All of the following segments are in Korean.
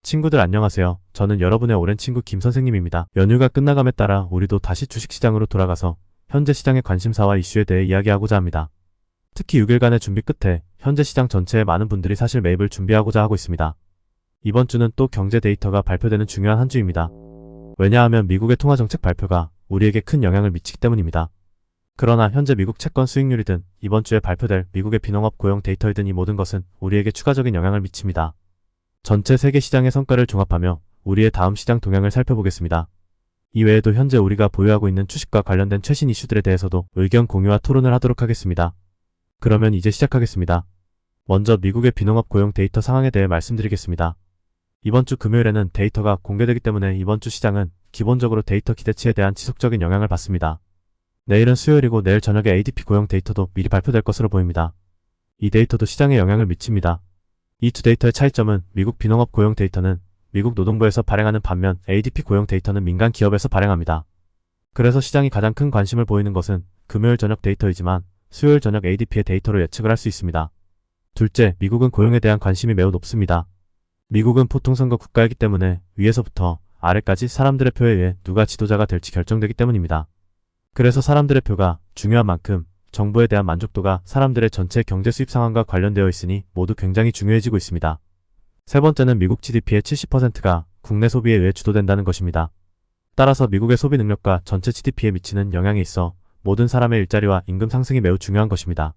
친구들 안녕하세요. 저는 여러분의 오랜 친구 김 선생님입니다. 연휴가 끝나감에 따라 우리도 다시 주식시장으로 돌아가서 현재 시장의 관심사와 이슈에 대해 이야기하고자 합니다. 특히 6일간의 준비 끝에 현재 시장 전체에 많은 분들이 사실 매입을 준비하고자 하고 있습니다. 이번 주는 또 경제 데이터가 발표되는 중요한 한 주입니다. 왜냐하면 미국의 통화정책 발표가 우리에게 큰 영향을 미치기 때문입니다. 그러나 현재 미국 채권 수익률이든 이번 주에 발표될 미국의 비농업 고용 데이터이든 이 모든 것은 우리에게 추가적인 영향을 미칩니다. 전체 세계 시장의 성과를 종합하며 우리의 다음 시장 동향을 살펴보겠습니다. 이외에도 현재 우리가 보유하고 있는 주식과 관련된 최신 이슈들에 대해서도 의견 공유와 토론을 하도록 하겠습니다. 그러면 이제 시작하겠습니다. 먼저 미국의 비농업 고용 데이터 상황에 대해 말씀드리겠습니다. 이번 주 금요일에는 데이터가 공개되기 때문에 이번 주 시장은 기본적으로 데이터 기대치에 대한 지속적인 영향을 받습니다. 내일은 수요일이고 내일 저녁에 ADP 고용 데이터도 미리 발표될 것으로 보입니다. 이 데이터도 시장에 영향을 미칩니다. 이 두 데이터의 차이점은 미국 비농업 고용 데이터는 미국 노동부에서 발행하는 반면 ADP 고용 데이터는 민간 기업에서 발행합니다. 그래서 시장이 가장 큰 관심을 보이는 것은 금요일 저녁 데이터이지만 수요일 저녁 ADP의 데이터로 예측을 할 수 있습니다. 둘째, 미국은 고용에 대한 관심이 매우 높습니다. 미국은 보통선거 국가이기 때문에 위에서부터 아래까지 사람들의 표에 의해 누가 지도자가 될지 결정되기 때문입니다. 그래서 사람들의 표가 중요한 만큼 정부에 대한 만족도가 사람들의 전체 경제 수입 상황과 관련되어 있으니 모두 굉장히 중요해지고 있습니다. 세 번째는 미국 GDP의 70%가 국내 소비에 의해 주도된다는 것입니다. 따라서 미국의 소비 능력과 전체 GDP에 미치는 영향이 있어 모든 사람의 일자리와 임금 상승이 매우 중요한 것입니다.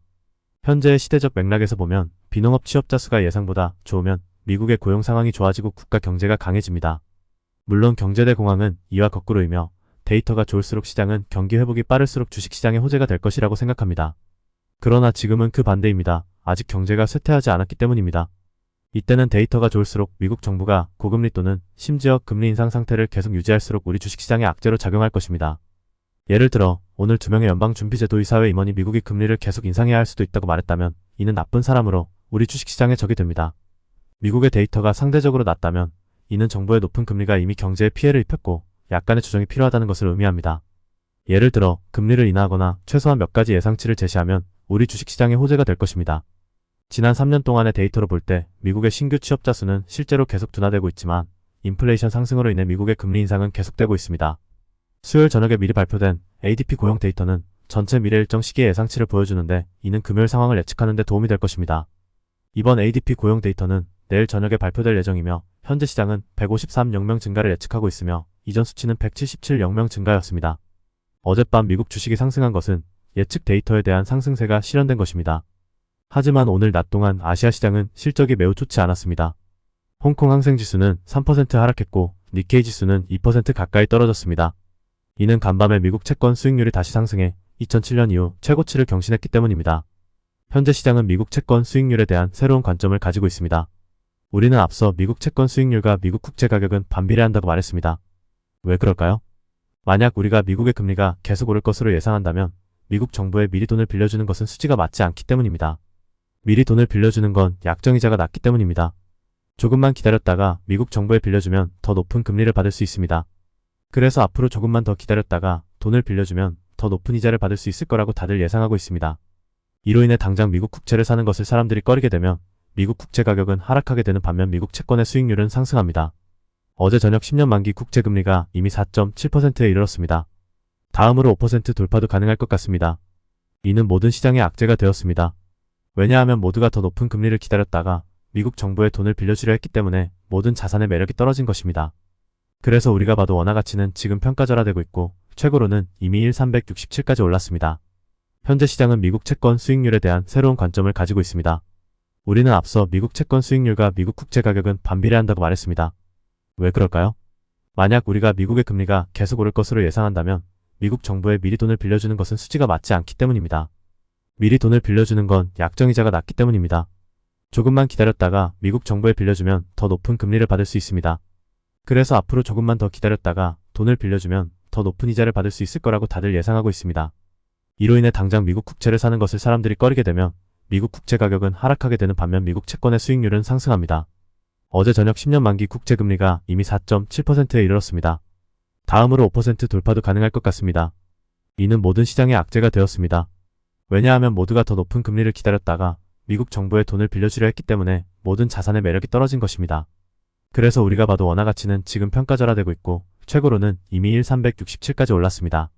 현재의 시대적 맥락에서 보면 비농업 취업자 수가 예상보다 좋으면 미국의 고용 상황이 좋아지고 국가 경제가 강해집니다. 물론 경제대 공황은 이와 거꾸로이며 데이터가 좋을수록 시장은 경기 회복이 빠를수록 주식시장의 호재가 될 것이라고 생각합니다. 그러나 지금은 그 반대입니다. 아직 경제가 쇠퇴하지 않았기 때문입니다. 이때는 데이터가 좋을수록 미국 정부가 고금리 또는 심지어 금리 인상 상태를 계속 유지할수록 우리 주식시장에 악재로 작용할 것입니다. 예를 들어 오늘 2명의 연방준비제도 이사회 임원이 미국이 금리를 계속 인상해야 할 수도 있다고 말했다면 이는 나쁜 사람으로 우리 주식시장에 적이 됩니다. 미국의 데이터가 상대적으로 낮다면 이는 정부의 높은 금리가 이미 경제에 피해를 입혔고 약간의 조정이 필요하다는 것을 의미합니다. 예를 들어 금리를 인하하거나 최소한 몇 가지 예상치를 제시하면 우리 주식시장의 호재가 될 것입니다. 지난 3년 동안의 데이터로 볼 때 미국의 신규 취업자 수는 실제로 계속 둔화되고 있지만 인플레이션 상승으로 인해 미국의 금리 인상은 계속되고 있습니다. 수요일 저녁에 미리 발표된 ADP 고용 데이터는 전체 미래 일정 시기의 예상치를 보여주는데 이는 금요일 상황을 예측하는 데 도움이 될 것입니다. 이번 ADP 고용 데이터는 내일 저녁에 발표될 예정이며 현재 시장은 153,000명 증가를 예측하고 있으며 이전 수치는 177,000명 증가였습니다. 어젯밤 미국 주식이 상승한 것은 예측 데이터에 대한 상승세가 실현된 것입니다. 하지만 오늘 낮 동안 아시아 시장은 실적이 매우 좋지 않았습니다. 홍콩 항생지수는 3% 하락했고 니케이 지수는 2% 가까이 떨어졌습니다. 이는 간밤에 미국 채권 수익률이 다시 상승해 2007년 이후 최고치를 경신했기 때문입니다. 현재 시장은 미국 채권 수익률에 대한 새로운 관점을 가지고 있습니다. 우리는 앞서 미국 채권 수익률과 미국 국채 가격은 반비례한다고 말했습니다. 왜 그럴까요? 만약 우리가 미국의 금리가 계속 오를 것으로 예상한다면 미국 정부에 미리 돈을 빌려주는 것은 수지가 맞지 않기 때문입니다. 미리 돈을 빌려주는 건 약정이자가 낮기 때문입니다. 조금만 기다렸다가 미국 정부에 빌려주면 더 높은 금리를 받을 수 있습니다. 그래서 앞으로 조금만 더 기다렸다가 돈을 빌려주면 더 높은 이자를 받을 수 있을 거라고 다들 예상하고 있습니다. 이로 인해 당장 미국 국채를 사는 것을 사람들이 꺼리게 되면 미국 국채 가격은 하락하게 되는 반면 미국 채권의 수익률은 상승합니다. 어제 저녁 10년 만기 국채금리가 이미 4.7%에 이르렀습니다. 다음으로 5% 돌파도 가능할 것 같습니다. 이는 모든 시장의 악재가 되었습니다. 왜냐하면 모두가 더 높은 금리를 기다렸다가 미국 정부에 돈을 빌려주려 했기 때문에 모든 자산의 매력이 떨어진 것입니다. 그래서 우리가 봐도 원화 가치는 지금 평가절하되고 있고 최고로는 이미 1,367까지 올랐습니다. 현재 시장은 미국 채권 수익률에 대한 새로운 관점을 가지고 있습니다. 우리는 앞서 미국 채권 수익률과 미국 국채 가격은 반비례한다고 말했습니다. 왜 그럴까요? 만약 우리가 미국의 금리가 계속 오를 것으로 예상한다면 미국 정부에 미리 돈을 빌려주는 것은 수지가 맞지 않기 때문입니다. 미리 돈을 빌려주는 건 약정이자가 낮기 때문입니다. 조금만 기다렸다가 미국 정부에 빌려주면 더 높은 금리를 받을 수 있습니다. 그래서 앞으로 조금만 더 기다렸다가 돈을 빌려주면 더 높은 이자를 받을 수 있을 거라고 다들 예상하고 있습니다. 이로 인해 당장 미국 국채를 사는 것을 사람들이 꺼리게 되면 미국 국채 가격은 하락하게 되는 반면 미국 채권의 수익률은 상승합니다. 어제 저녁 10년 만기 국채금리가 이미 4.7%에 이르렀습니다. 다음으로 5% 돌파도 가능할 것 같습니다. 이는 모든 시장의 악재가 되었습니다. 왜냐하면 모두가 더 높은 금리를 기다렸다가 미국 정부에 돈을 빌려주려 했기 때문에 모든 자산의 매력이 떨어진 것입니다. 그래서 우리가 봐도 원화 가치는 지금 평가절하되고 있고 최고로는 이미 1367까지 올랐습니다.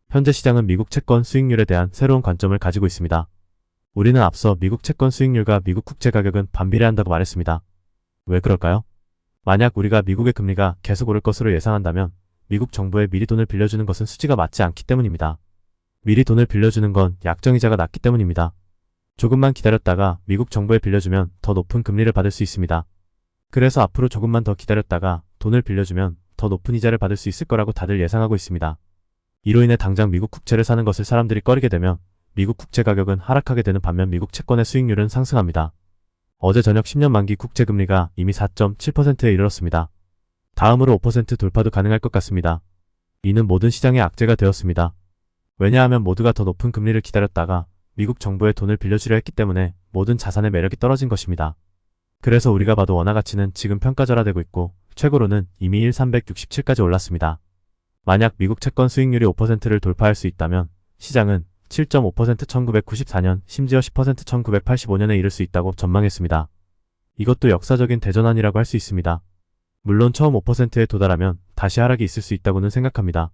현재 시장은 미국 채권 수익률에 대한 새로운 관점을 가지고 있습니다. 우리는 앞서 미국 채권 수익률과 미국 국채 가격은 반비례한다고 말했습니다. 왜 그럴까요? 만약 우리가 미국의 금리가 계속 오를 것으로 예상한다면 미국 정부에 미리 돈을 빌려주는 것은 수지가 맞지 않기 때문입니다. 미리 돈을 빌려주는 건 약정이자가 낮기 때문입니다. 조금만 기다렸다가 미국 정부에 빌려주면 더 높은 금리를 받을 수 있습니다. 그래서 앞으로 조금만 더 기다렸다가 돈을 빌려주면 더 높은 이자를 받을 수 있을 거라고 다들 예상하고 있습니다. 이로 인해 당장 미국 국채를 사는 것을 사람들이 꺼리게 되면 미국 국채 가격은 하락하게 되는 반면 미국 채권의 수익률은 상승합니다. 어제 저녁 10년 만기 국채 금리가 이미 4.7%에 이르렀습니다. 다음으로 5% 돌파도 가능할 것 같습니다. 이는 모든 시장의 악재가 되었습니다. 왜냐하면 모두가 더 높은 금리를 기다렸다가 미국 정부에 돈을 빌려주려 했기 때문에 모든 자산의 매력이 떨어진 것입니다. 그래서 우리가 봐도 원화 가치는 지금 평가절하되고 있고 최고로는 이미 1367까지 올랐습니다. 만약 미국 채권 수익률이 5%를 돌파할 수 있다면 시장은 7.5% 1994년, 심지어 10% 1985년에 이를 수 있다고 전망했습니다. 이것도 역사적인 대전환이라고 할 수 있습니다. 물론 처음 5%에 도달하면 다시 하락이 있을 수 있다고는 생각합니다.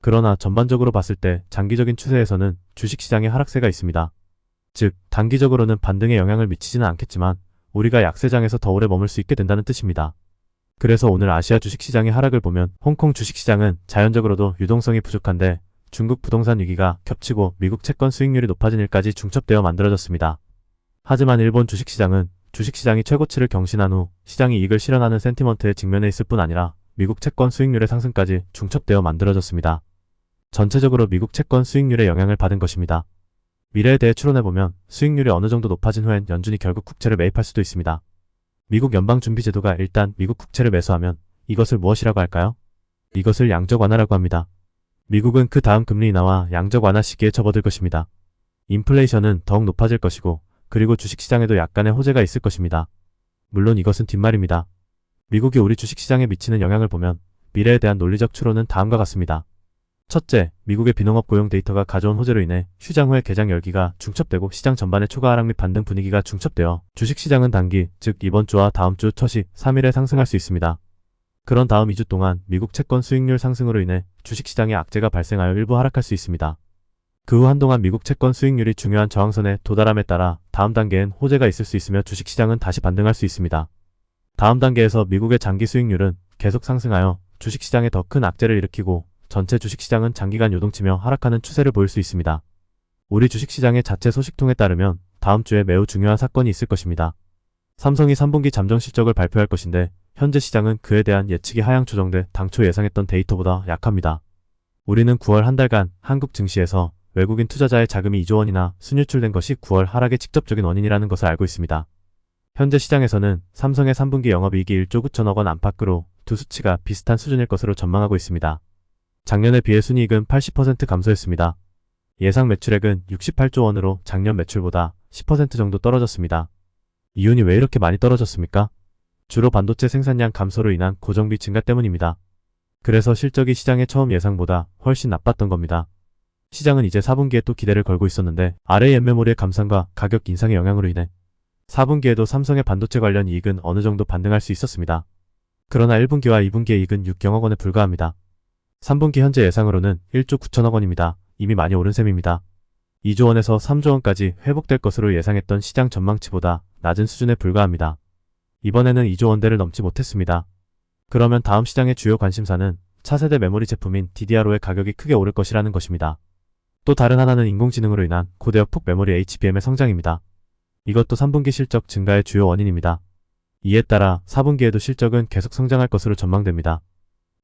그러나 전반적으로 봤을 때 장기적인 추세에서는 주식시장의 하락세가 있습니다. 즉, 단기적으로는 반등에 영향을 미치지는 않겠지만 우리가 약세장에서 더 오래 머물 수 있게 된다는 뜻입니다. 그래서 오늘 아시아 주식시장의 하락을 보면 홍콩 주식시장은 자연적으로도 유동성이 부족한데 중국 부동산 위기가 겹치고 미국 채권 수익률이 높아진 일까지 중첩되어 만들어졌습니다. 하지만 일본 주식시장은 주식시장이 최고치를 경신한 후 시장이 이익을 실현하는 센티먼트에 직면해 있을 뿐 아니라 미국 채권 수익률의 상승까지 중첩되어 만들어졌습니다. 전체적으로 미국 채권 수익률에 영향을 받은 것입니다. 미래에 대해 추론해보면 수익률이 어느 정도 높아진 후엔 연준이 결국 국채를 매입할 수도 있습니다. 미국 연방준비제도가 일단 미국 국채를 매수하면 이것을 무엇이라고 할까요? 이것을 양적 완화라고 합니다. 미국은 그 다음 금리 인하와 양적 완화 시기에 접어들 것입니다. 인플레이션은 더욱 높아질 것이고 그리고 주식시장에도 약간의 호재가 있을 것입니다. 물론 이것은 뒷말입니다. 미국이 우리 주식시장에 미치는 영향을 보면 미래에 대한 논리적 추론은 다음과 같습니다. 첫째, 미국의 비농업 고용 데이터가 가져온 호재로 인해 휴장 후의 개장 열기가 중첩되고 시장 전반의 초과 하락 및 반등 분위기가 중첩되어 주식시장은 단기, 즉 이번 주와 다음 주 첫이 3일에 상승할 수 있습니다. 그런 다음 2주 동안 미국 채권 수익률 상승으로 인해 주식시장에 악재가 발생하여 일부 하락할 수 있습니다. 그 후 한동안 미국 채권 수익률이 중요한 저항선에 도달함에 따라 다음 단계엔 호재가 있을 수 있으며 주식시장은 다시 반등할 수 있습니다. 다음 단계에서 미국의 장기 수익률은 계속 상승하여 주식시장에 더 큰 악재를 일으키고 전체 주식시장은 장기간 요동치며 하락하는 추세를 보일 수 있습니다. 우리 주식시장의 자체 소식통에 따르면 다음 주에 매우 중요한 사건이 있을 것입니다. 삼성이 3분기 잠정 실적을 발표할 것인데 현재 시장은 그에 대한 예측이 하향 조정돼 당초 예상했던 데이터보다 약합니다. 우리는 9월 한 달간 한국 증시에서 외국인 투자자의 자금이 2조 원이나 순유출된 것이 9월 하락의 직접적인 원인이라는 것을 알고 있습니다. 현재 시장에서는 삼성의 3분기 영업이익이 1조 9천억 원 안팎으로 두 수치가 비슷한 수준일 것으로 전망하고 있습니다. 작년에 비해 순이익은 80% 감소했습니다. 예상 매출액은 68조 원으로 작년 매출보다 10% 정도 떨어졌습니다. 이윤이 왜 이렇게 많이 떨어졌습니까? 주로 반도체 생산량 감소로 인한 고정비 증가 때문입니다. 그래서 실적이 시장의 처음 예상보다 훨씬 나빴던 겁니다. 시장은 이제 4분기에 또 기대를 걸고 있었는데 RA 메모리의 감산과 가격 인상의 영향으로 인해 4분기에도 삼성의 반도체 관련 이익은 어느 정도 반등할 수 있었습니다. 그러나 1분기와 2분기의 이익은 6경억 원에 불과합니다. 3분기 현재 예상으로는 1조 9천억 원입니다. 이미 많이 오른 셈입니다. 2조 원에서 3조 원까지 회복될 것으로 예상했던 시장 전망치보다 낮은 수준에 불과합니다. 이번에는 2조 원대를 넘지 못했습니다. 그러면 다음 시장의 주요 관심사는 차세대 메모리 제품인 DDR5의 가격이 크게 오를 것이라는 것입니다. 또 다른 하나는 인공지능으로 인한 고대역폭 메모리 HBM의 성장입니다. 이것도 3분기 실적 증가의 주요 원인입니다. 이에 따라 4분기에도 실적은 계속 성장할 것으로 전망됩니다.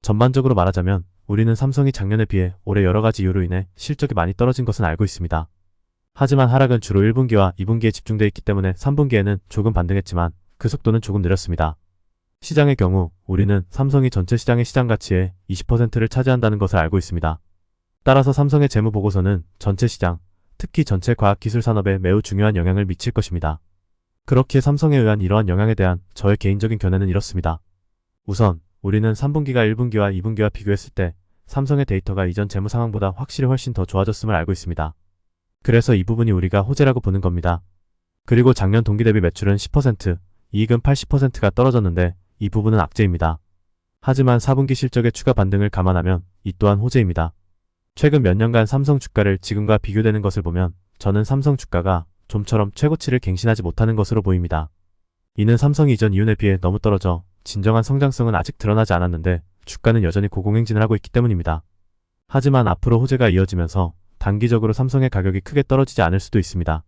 전반적으로 말하자면 우리는 삼성이 작년에 비해 올해 여러가지 이유로 인해 실적이 많이 떨어진 것은 알고 있습니다. 하지만 하락은 주로 1분기와 2분기에 집중되어 있기 때문에 3분기에는 조금 반등했지만 그 속도는 조금 느렸습니다. 시장의 경우 우리는 삼성이 전체 시장의 시장 가치의 20%를 차지한다는 것을 알고 있습니다. 따라서 삼성의 재무보고서는 전체 시장, 특히 전체 과학기술 산업에 매우 중요한 영향을 미칠 것입니다. 그렇기에 삼성에 의한 이러한 영향에 대한 저의 개인적인 견해는 이렇습니다. 우선 우리는 3분기가 1분기와 2분기와 비교했을 때 삼성의 데이터가 이전 재무 상황보다 확실히 훨씬 더 좋아졌음을 알고 있습니다. 그래서 이 부분이 우리가 호재라고 보는 겁니다. 그리고 작년 동기 대비 매출은 10%, 이익은 80%가 떨어졌는데 이 부분은 악재입니다. 하지만 4분기 실적의 추가 반등을 감안하면 이 또한 호재입니다. 최근 몇 년간 삼성 주가를 지금과 비교되는 것을 보면 저는 삼성 주가가 좀처럼 최고치를 갱신하지 못하는 것으로 보입니다. 이는 삼성이 이전 이윤에 비해 너무 떨어져 진정한 성장성은 아직 드러나지 않았는데 주가는 여전히 고공행진을 하고 있기 때문입니다. 하지만 앞으로 호재가 이어지면서 단기적으로 삼성의 가격이 크게 떨어지지 않을 수도 있습니다.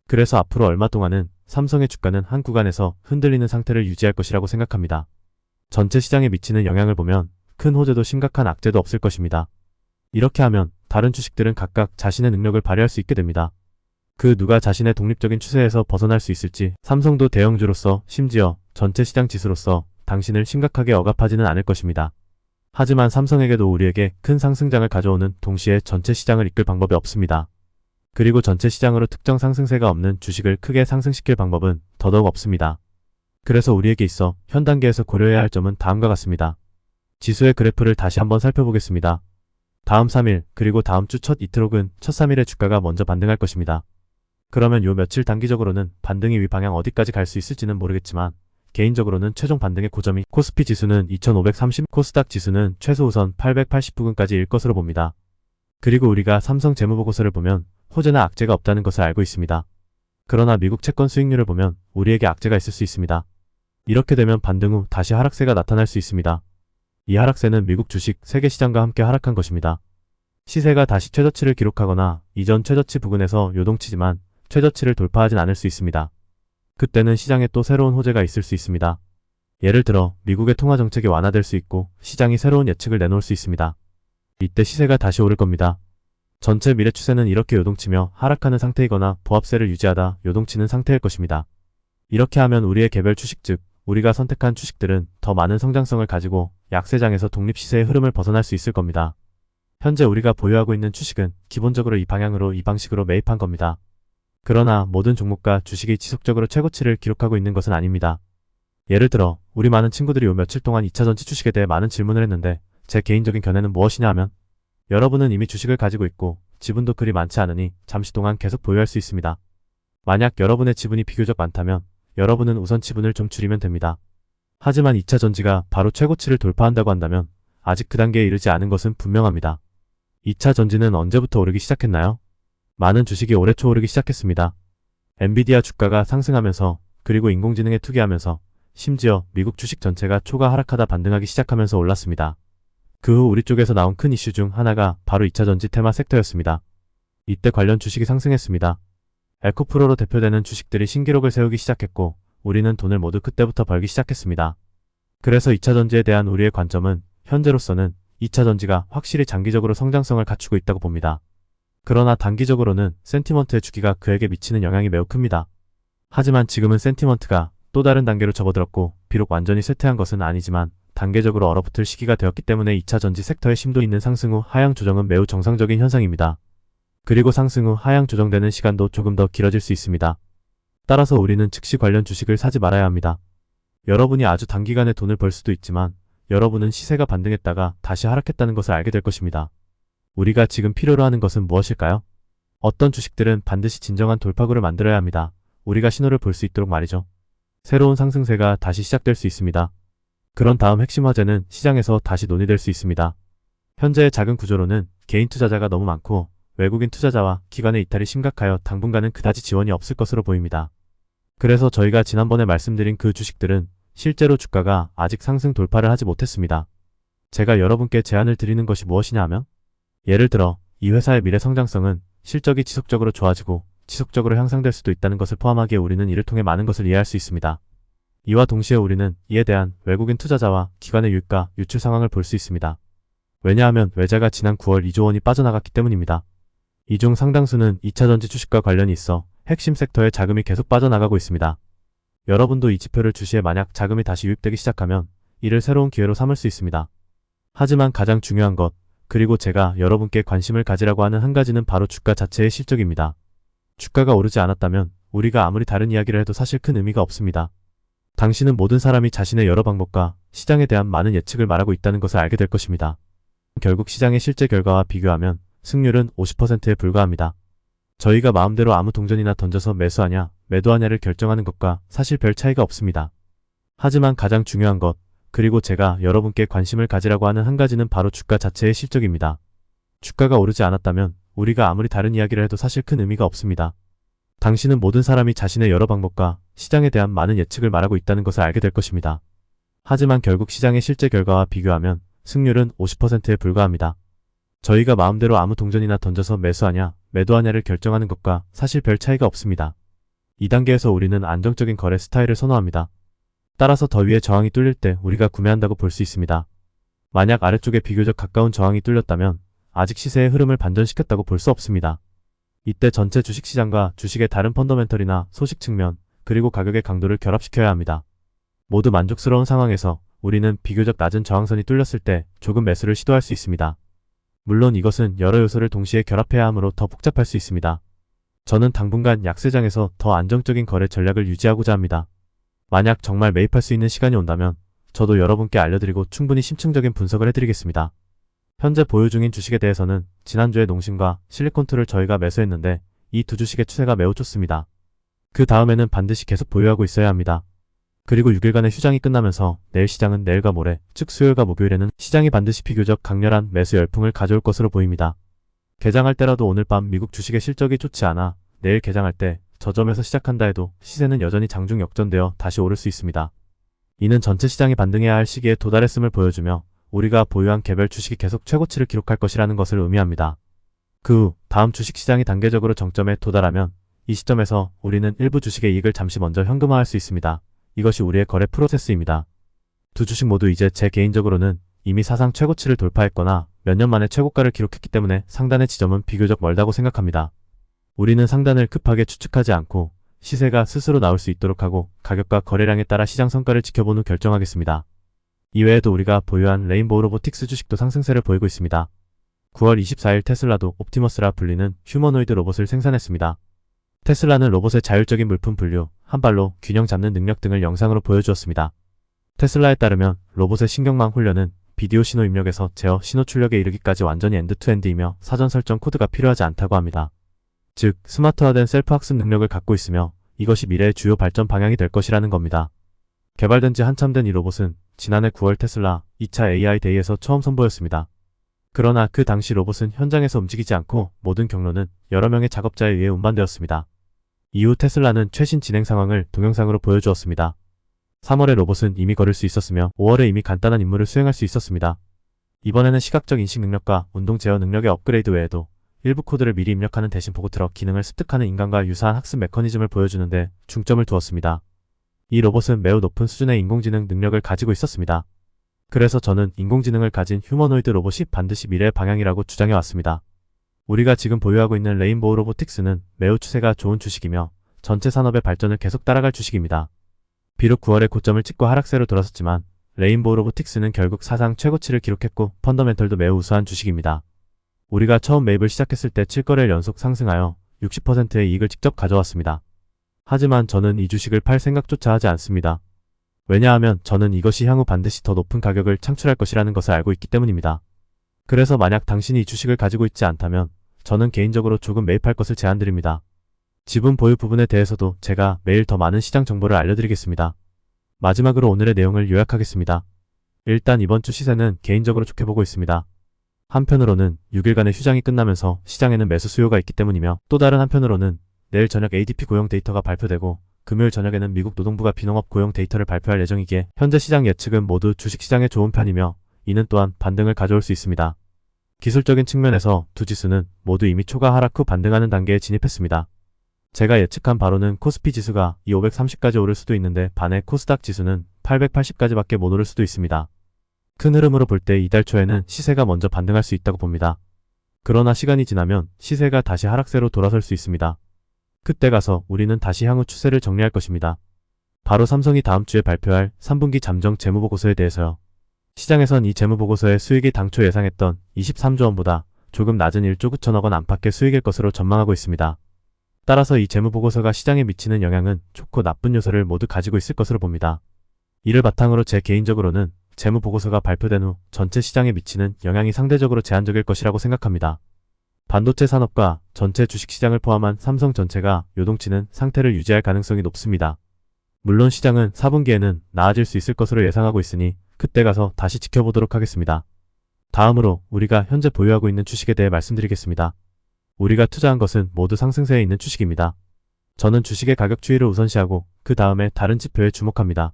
그래서 앞으로 얼마 동안은 삼성의 주가는 한 구간에서 흔들리는 상태를 유지할 것이라고 생각합니다. 전체 시장에 미치는 영향을 보면 큰 호재도 심각한 악재도 없을 것입니다. 이렇게 하면 다른 주식들은 각각 자신의 능력을 발휘할 수 있게 됩니다. 그 누가 자신의 독립적인 추세에서 벗어날 수 있을지 삼성도 대형주로서 심지어 전체 시장 지수로서 당신을 심각하게 억압하지는 않을 것입니다. 하지만 삼성에게도 우리에게 큰 상승장을 가져오는 동시에 전체 시장을 이끌 방법이 없습니다. 그리고 전체 시장으로 특정 상승세가 없는 주식을 크게 상승시킬 방법은 더더욱 없습니다. 그래서 우리에게 있어 현 단계에서 고려해야 할 점은 다음과 같습니다. 지수의 그래프를 다시 한번 살펴보겠습니다. 다음 3일 그리고 다음 주 첫 이틀 혹은 첫 3일의 주가가 먼저 반등할 것입니다. 그러면 요 며칠 단기적으로는 반등이 위 방향 어디까지 갈 수 있을지는 모르겠지만 개인적으로는 최종 반등의 고점이 코스피 지수는 2530, 코스닥 지수는 최소 우선 880 부근까지일 것으로 봅니다. 그리고 우리가 삼성 재무보고서를 보면 호재나 악재가 없다는 것을 알고 있습니다. 그러나 미국 채권 수익률을 보면 우리에게 악재가 있을 수 있습니다. 이렇게 되면 반등 후 다시 하락세가 나타날 수 있습니다. 이 하락세는 미국 주식 세계 시장과 함께 하락한 것입니다. 시세가 다시 최저치를 기록하거나 이전 최저치 부근에서 요동치지만 최저치를 돌파하진 않을 수 있습니다. 그때는 시장에 또 새로운 호재가 있을 수 있습니다. 예를 들어 미국의 통화정책이 완화될 수 있고 시장이 새로운 예측을 내놓을 수 있습니다. 이때 시세가 다시 오를 겁니다. 전체 미래 추세는 이렇게 요동치며 하락하는 상태이거나 보합세를 유지하다 요동치는 상태일 것입니다. 이렇게 하면 우리의 개별 주식 즉 우리가 선택한 주식들은 더 많은 성장성을 가지고 약세장에서 독립시세의 흐름을 벗어날 수 있을 겁니다. 현재 우리가 보유하고 있는 주식은 기본적으로 이 방향으로 이 방식으로 매입한 겁니다. 그러나 모든 종목과 주식이 지속적으로 최고치를 기록하고 있는 것은 아닙니다. 예를 들어 우리 많은 친구들이 요 며칠 동안 2차전지 주식에 대해 많은 질문을 했는데 제 개인적인 견해는 무엇이냐 하면 여러분은 이미 주식을 가지고 있고 지분도 그리 많지 않으니 잠시 동안 계속 보유할 수 있습니다. 만약 여러분의 지분이 비교적 많다면 여러분은 우선 지분을 좀 줄이면 됩니다. 하지만 2차전지가 바로 최고치를 돌파한다고 한다면 아직 그 단계에 이르지 않은 것은 분명합니다. 2차전지는 언제부터 오르기 시작했나요? 많은 주식이 올해 초 오르기 시작했습니다. 엔비디아 주가가 상승하면서 그리고 인공지능에 투기하면서 심지어 미국 주식 전체가 초가 하락하다 반등하기 시작하면서 올랐습니다. 그 후 우리 쪽에서 나온 큰 이슈 중 하나가 바로 2차전지 테마 섹터였습니다. 이때 관련 주식이 상승했습니다. 에코프로로 대표되는 주식들이 신기록을 세우기 시작했고 우리는 돈을 모두 그때부터 벌기 시작했습니다. 그래서 2차전지에 대한 우리의 관점은 현재로서는 2차전지가 확실히 장기적으로 성장성을 갖추고 있다고 봅니다. 그러나 단기적으로는 센티먼트의 주기가 그에게 미치는 영향이 매우 큽니다. 하지만 지금은 센티먼트가 또 다른 단계로 접어들었고 비록 완전히 쇠퇴한 것은 아니지만 단계적으로 얼어붙을 시기가 되었기 때문에 2차전지 섹터의 심도 있는 상승 후 하향 조정은 매우 정상적인 현상입니다. 그리고 상승 후 하향 조정되는 시간도 조금 더 길어질 수 있습니다. 따라서 우리는 즉시 관련 주식을 사지 말아야 합니다. 여러분이 아주 단기간에 돈을 벌 수도 있지만 여러분은 시세가 반등했다가 다시 하락했다는 것을 알게 될 것입니다. 우리가 지금 필요로 하는 것은 무엇일까요? 어떤 주식들은 반드시 진정한 돌파구를 만들어야 합니다. 우리가 신호를 볼 수 있도록 말이죠. 새로운 상승세가 다시 시작될 수 있습니다. 그런 다음 핵심 화제는 시장에서 다시 논의될 수 있습니다. 현재의 작은 구조로는 개인 투자자가 너무 많고 외국인 투자자와 기관의 이탈이 심각하여 당분간은 그다지 지원이 없을 것으로 보입니다. 그래서 저희가 지난번에 말씀드린 그 주식들은 실제로 주가가 아직 상승 돌파를 하지 못했습니다. 제가 여러분께 제안을 드리는 것이 무엇이냐 하면 예를 들어 이 회사의 미래 성장성은 실적이 지속적으로 좋아지고 지속적으로 향상될 수도 있다는 것을 포함하기에 우리는 이를 통해 많은 것을 이해할 수 있습니다. 이와 동시에 우리는 이에 대한 외국인 투자자와 기관의 유입과 유출 상황을 볼 수 있습니다. 왜냐하면 외자가 지난 9월 2조 원이 빠져나갔기 때문입니다. 이 중 상당수는 2차전지 주식과 관련이 있어 핵심 섹터에 자금이 계속 빠져나가고 있습니다. 여러분도 이 지표를 주시에 만약 자금이 다시 유입되기 시작하면 이를 새로운 기회로 삼을 수 있습니다. 하지만 가장 중요한 것, 그리고 제가 여러분께 관심을 가지라고 하는 한 가지는 바로 주가 자체의 실적입니다. 주가가 오르지 않았다면 우리가 아무리 다른 이야기를 해도 사실 큰 의미가 없습니다. 당신은 모든 사람이 자신의 여러 방법과 시장에 대한 많은 예측을 말하고 있다는 것을 알게 될 것입니다. 결국 시장의 실제 결과와 비교하면 승률은 50%에 불과합니다. 저희가 마음대로 아무 동전이나 던져서 매수하냐, 매도하냐를 결정하는 것과 사실 별 차이가 없습니다. 하지만 가장 중요한 것, 그리고 제가 여러분께 관심을 가지라고 하는 한 가지는 바로 주가 자체의 실적입니다. 주가가 오르지 않았다면 우리가 아무리 다른 이야기를 해도 사실 큰 의미가 없습니다. 당신은 모든 사람이 자신의 여러 방법과 시장에 대한 많은 예측을 말하고 있다는 것을 알게 될 것입니다. 하지만 결국 시장의 실제 결과와 비교하면 승률은 50%에 불과합니다. 저희가 마음대로 아무 동전이나 던져서 매수하냐, 매도하냐를 결정하는 것과 사실 별 차이가 없습니다. 이 단계에서 우리는 안정적인 거래 스타일을 선호합니다. 따라서 더 위에 저항이 뚫릴 때 우리가 구매한다고 볼 수 있습니다. 만약 아래쪽에 비교적 가까운 저항이 뚫렸다면 아직 시세의 흐름을 반전시켰다고 볼 수 없습니다. 이때 전체 주식시장과 주식의 다른 펀더멘털이나 소식 측면, 그리고 가격의 강도를 결합시켜야 합니다. 모두 만족스러운 상황에서 우리는 비교적 낮은 저항선이 뚫렸을 때 조금 매수를 시도할 수 있습니다. 물론 이것은 여러 요소를 동시에 결합해야 하므로 더 복잡할 수 있습니다. 저는 당분간 약세장에서 더 안정적인 거래 전략을 유지하고자 합니다. 만약 정말 매입할 수 있는 시간이 온다면 저도 여러분께 알려드리고 충분히 심층적인 분석을 해드리겠습니다. 현재 보유 중인 주식에 대해서는 지난주에 농심과 실리콘투를 저희가 매수했는데 이 두 주식의 추세가 매우 좋습니다. 그 다음에는 반드시 계속 보유하고 있어야 합니다. 그리고 6일간의 휴장이 끝나면서 내일 시장은 내일과 모레, 즉 수요일과 목요일에는 시장이 반드시 비교적 강렬한 매수 열풍을 가져올 것으로 보입니다. 개장할 때라도 오늘 밤 미국 주식의 실적이 좋지 않아 내일 개장할 때 저점에서 시작한다 해도 시세는 여전히 장중 역전되어 다시 오를 수 있습니다. 이는 전체 시장이 반등해야 할 시기에 도달했음을 보여주며 우리가 보유한 개별 주식이 계속 최고치를 기록할 것이라는 것을 의미합니다. 그 후 다음 주식시장이 단계적으로 정점에 도달하면 이 시점에서 우리는 일부 주식의 이익을 잠시 먼저 현금화할 수 있습니다. 이것이 우리의 거래 프로세스입니다. 두 주식 모두 이제 제 개인적으로는 이미 사상 최고치를 돌파했거나 몇 년 만에 최고가를 기록했기 때문에 상단의 지점은 비교적 멀다고 생각합니다. 우리는 상단을 급하게 추측하지 않고 시세가 스스로 나올 수 있도록 하고 가격과 거래량에 따라 시장 성과를 지켜본 후 결정하겠습니다. 이외에도 우리가 보유한 레인보우 로보틱스 주식도 상승세를 보이고 있습니다. 9월 24일 테슬라도 옵티머스라 불리는 휴머노이드 로봇을 생산했습니다. 테슬라는 로봇의 자율적인 물품 분류, 한 발로 균형 잡는 능력 등을 영상으로 보여주었습니다. 테슬라에 따르면 로봇의 신경망 훈련은 비디오 신호 입력에서 제어 신호 출력에 이르기까지 완전히 엔드투엔드이며 사전 설정 코드가 필요하지 않다고 합니다. 즉, 스마트화된 셀프 학습 능력을 갖고 있으며 이것이 미래의 주요 발전 방향이 될 것이라는 겁니다. 개발된 지 한참 된 이 로봇은 지난해 9월 테슬라 2차 AI 데이에서 처음 선보였습니다. 그러나 그 당시 로봇은 현장에서 움직이지 않고 모든 경로는 여러 명의 작업자에 의해 운반되었습니다. 이후 테슬라는 최신 진행 상황을 동영상으로 보여주었습니다. 3월에 로봇은 이미 걸을 수 있었으며 5월에 이미 간단한 임무를 수행할 수 있었습니다. 이번에는 시각적 인식 능력과 운동 제어 능력의 업그레이드 외에도 일부 코드를 미리 입력하는 대신 보고 들어 기능을 습득하는 인간과 유사한 학습 메커니즘을 보여주는데 중점을 두었습니다. 이 로봇은 매우 높은 수준의 인공지능 능력을 가지고 있었습니다. 그래서 저는 인공지능을 가진 휴머노이드 로봇이 반드시 미래의 방향이라고 주장해 왔습니다. 우리가 지금 보유하고 있는 레인보우 로보틱스는 매우 추세가 좋은 주식이며 전체 산업의 발전을 계속 따라갈 주식입니다. 비록 9월에 고점을 찍고 하락세로 돌아섰지만 레인보우 로보틱스는 결국 사상 최고치를 기록했고 펀더멘털도 매우 우수한 주식입니다. 우리가 처음 매입을 시작했을 때 7거래일 연속 상승하여 60%의 이익을 직접 가져왔습니다. 하지만 저는 이 주식을 팔 생각조차 하지 않습니다. 왜냐하면 저는 이것이 향후 반드시 더 높은 가격을 창출할 것이라는 것을 알고 있기 때문입니다. 그래서 만약 당신이 이 주식을 가지고 있지 않다면 저는 개인적으로 조금 매입할 것을 제안드립니다. 지분 보유 부분에 대해서도 제가 매일 더 많은 시장 정보를 알려드리겠습니다. 마지막으로 오늘의 내용을 요약하겠습니다. 일단 이번 주 시세는 개인적으로 좋게 보고 있습니다. 한편으로는 6일간의 휴장이 끝나면서 시장에는 매수 수요가 있기 때문이며 또 다른 한편으로는 내일 저녁 ADP 고용 데이터가 발표되고 금요일 저녁에는 미국 노동부가 비농업 고용 데이터를 발표할 예정이기에 현재 시장 예측은 모두 주식시장에 좋은 편이며 이는 또한 반등을 가져올 수 있습니다. 기술적인 측면에서 두 지수는 모두 이미 초과 하락 후 반등하는 단계에 진입했습니다. 제가 예측한 바로는 코스피 지수가 530까지 오를 수도 있는데 반해 코스닥 지수는 880까지밖에 못 오를 수도 있습니다. 큰 흐름으로 볼 때 이달 초에는 시세가 먼저 반등할 수 있다고 봅니다. 그러나 시간이 지나면 시세가 다시 하락세로 돌아설 수 있습니다. 그때 가서 우리는 다시 향후 추세를 정리할 것입니다. 바로 삼성이 다음 주에 발표할 3분기 잠정 재무보고서에 대해서요. 시장에선 이 재무보고서의 수익이 당초 예상했던 23조 원보다 조금 낮은 1조 9천억 원 안팎의 수익일 것으로 전망하고 있습니다. 따라서 이 재무보고서가 시장에 미치는 영향은 좋고 나쁜 요소를 모두 가지고 있을 것으로 봅니다. 이를 바탕으로 제 개인적으로는 재무보고서가 발표된 후 전체 시장에 미치는 영향이 상대적으로 제한적일 것이라고 생각합니다. 반도체 산업과 전체 주식시장을 포함한 삼성 전체가 요동치는 상태를 유지할 가능성이 높습니다. 물론 시장은 4분기에는 나아질 수 있을 것으로 예상하고 있으니 그때 가서 다시 지켜보도록 하겠습니다. 다음으로 우리가 현재 보유하고 있는 주식에 대해 말씀드리겠습니다. 우리가 투자한 것은 모두 상승세에 있는 주식입니다. 저는 주식의 가격 추이를 우선시하고 그 다음에 다른 지표에 주목합니다.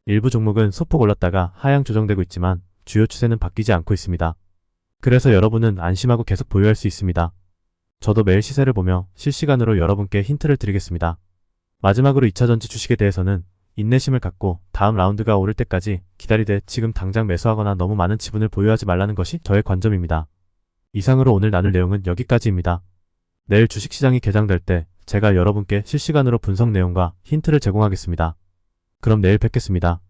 일부 종목은 소폭 올랐다가 하향 조정되고 있지만 주요 추세는 바뀌지 않고 있습니다. 그래서 여러분은 안심하고 계속 보유할 수 있습니다. 저도 매일 시세를 보며 실시간으로 여러분께 힌트를 드리겠습니다. 마지막으로 2차전지 주식에 대해서는 인내심을 갖고 다음 라운드가 오를 때까지 기다리되 지금 당장 매수하거나 너무 많은 지분을 보유하지 말라는 것이 저의 관점입니다. 이상으로 오늘 나눌 내용은 여기까지입니다. 내일 주식시장이 개장될 때 제가 여러분께 실시간으로 분석 내용과 힌트를 제공하겠습니다. 그럼 내일 뵙겠습니다.